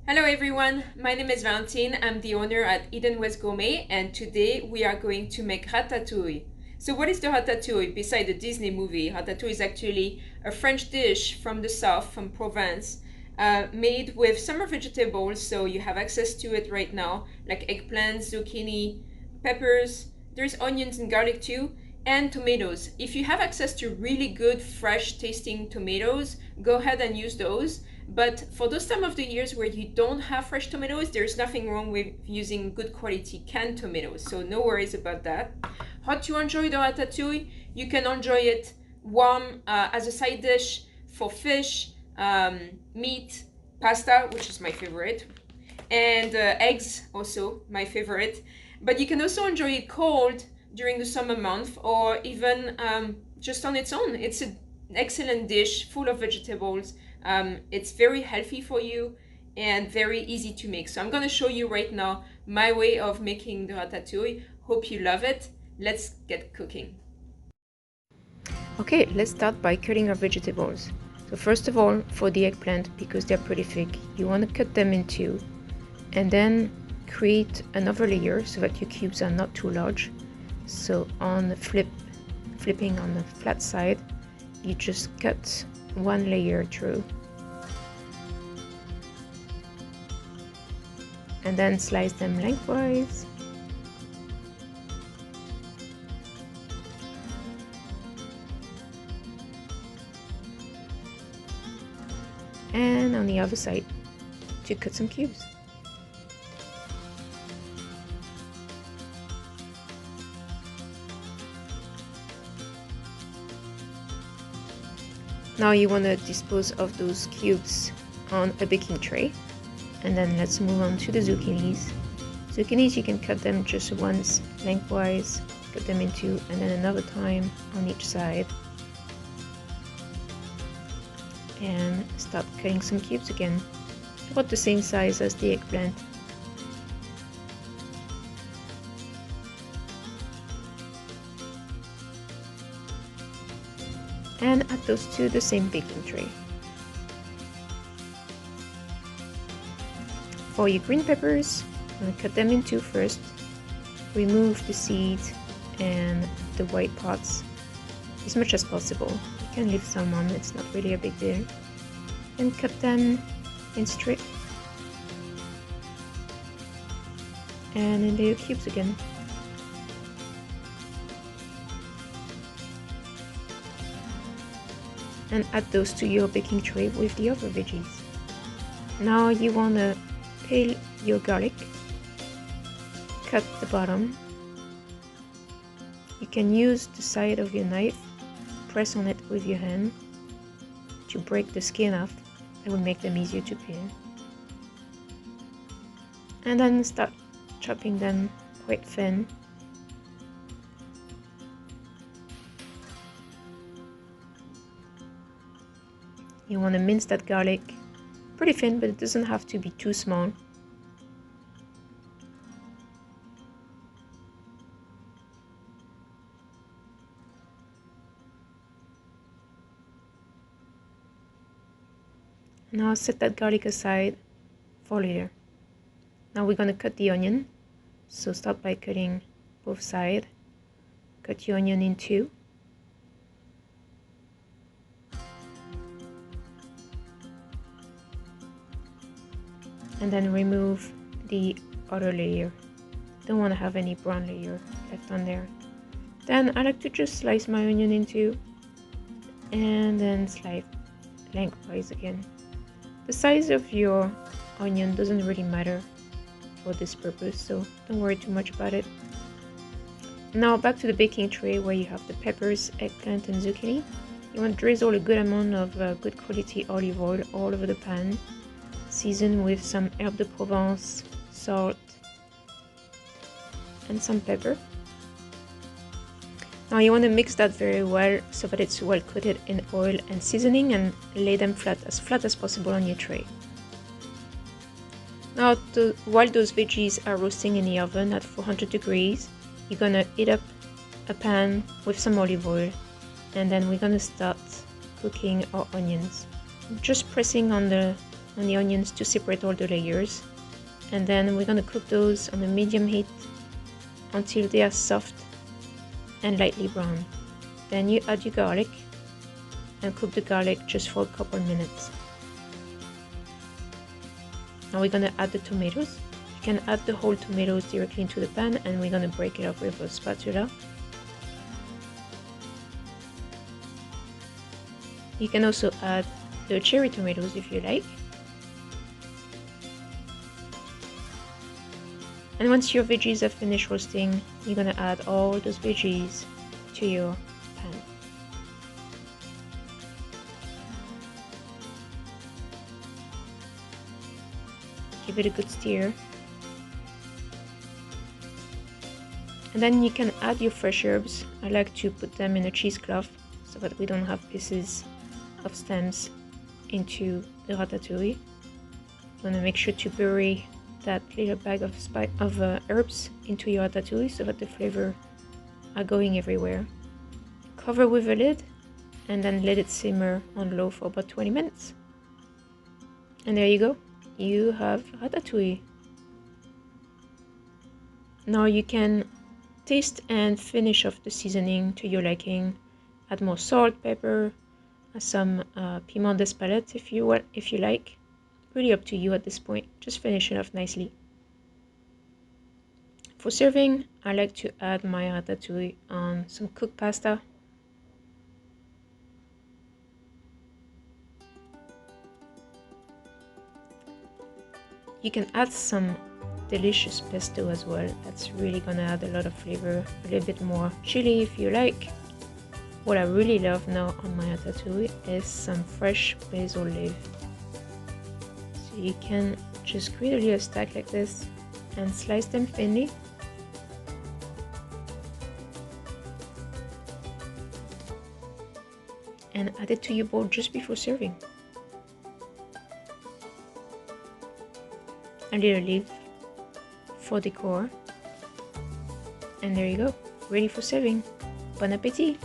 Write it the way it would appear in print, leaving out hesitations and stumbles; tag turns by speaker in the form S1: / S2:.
S1: Hello everyone, my name is Valentine. I'm the owner at Eden West Gourmet, and today we are going to make ratatouille. So what is the ratatouille? Beside the Disney movie, ratatouille is actually a French dish from the south, from Provence, made with summer vegetables, so you have access to it right now, like eggplant, zucchini, peppers, there's onions and garlic too, and tomatoes. If you have access to really good, fresh tasting tomatoes, go ahead and use those. But for those time of the years where you don't have fresh tomatoes, there's nothing wrong with using good quality canned tomatoes. So no worries about that. How to enjoy the ratatouille? You can enjoy it warm as a side dish for fish, meat, pasta, which is my favorite, and eggs, also my favorite. But you can also enjoy it cold during the summer month, or even just on its own. It's an excellent dish full of vegetables. It's very healthy for you and very easy to make. So I'm going to show you right now my way of making the ratatouille. Hope you love it. Let's get cooking.
S2: Okay, let's start by cutting our vegetables. So first of all, for the eggplant, because they're pretty thick, you want to cut them in two and then create another layer so that your cubes are not too large. So on the flipping on the flat side, you just cut one layer through and then slice them lengthwise. And on the other side to cut some cubes. Now you want to dispose of those cubes on a baking tray. And then let's move on to the zucchinis. Zucchinis, you can cut them just once lengthwise, cut them in two, and then another time on each side. And start cutting some cubes again, about the same size as the eggplant. And add those to the same baking tray. For your green peppers, I'm going to cut them in two first. Remove the seeds and the white parts as much as possible. You can leave some on, it's not really a big deal. And cut them in strip and in little cubes again. And add those to your baking tray with the other veggies. Now you want to peel your garlic, cut the bottom. You can use the side of your knife, press on it with your hand to break the skin off. That will make them easier to peel. And then start chopping them quite thin. You want to mince that garlic pretty thin, but it doesn't have to be too small. Now set that garlic aside for later. Now we're going to cut the onion. So start by cutting both sides. Cut your onion in two. And then remove the other layer. Don't want to have any brown layer left on there. Then I like to just slice my onion in two and then slice lengthwise again. The size of your onion doesn't really matter for this purpose, so don't worry too much about it. Now back to the baking tray where you have the peppers, eggplant and zucchini. You want to drizzle a good amount of good quality olive oil all over the pan. Season with some herbe de Provence, salt and some pepper. Now you want to mix that very well so that it's well coated in oil and seasoning, and lay them flat as possible on your tray. Now while those veggies are roasting in the oven at 400 degrees, you're gonna heat up a pan with some olive oil, and then we're gonna start cooking our onions. Just pressing on on the onions to separate all the layers. And then we're gonna cook those on a medium heat until they are soft and lightly brown. Then you add your garlic and cook the garlic just for a couple minutes. Now we're gonna add the tomatoes. You can add the whole tomatoes directly into the pan, and we're gonna break it up with a spatula. You can also add the cherry tomatoes if you like. And once your veggies have finished roasting, you're gonna add all those veggies to your pan. Give it a good stir. And then you can add your fresh herbs. I like to put them in a cheesecloth so that we don't have pieces of stems into the ratatouille. I'm gonna make sure to bury that little bag of herbs into your ratatouille so that the flavor are going everywhere. Cover with a lid and then let it simmer on low for about 20 minutes. And there you go, you have ratatouille. Now you can taste and finish off the seasoning to your liking. Add more salt, pepper, some piment d'Espelette if you like. Really up to you at this point. Just finish it off nicely. For serving, I like to add my ratatouille on some cooked pasta. You can add some delicious pesto as well. That's really gonna add a lot of flavor. A little bit more chili if you like. What I really love now on my ratatouille is some fresh basil leaf. So you can just create a little stack like this and slice them thinly. And add it to your bowl just before serving. A little leaf for decor. And there you go, ready for serving. Bon appétit!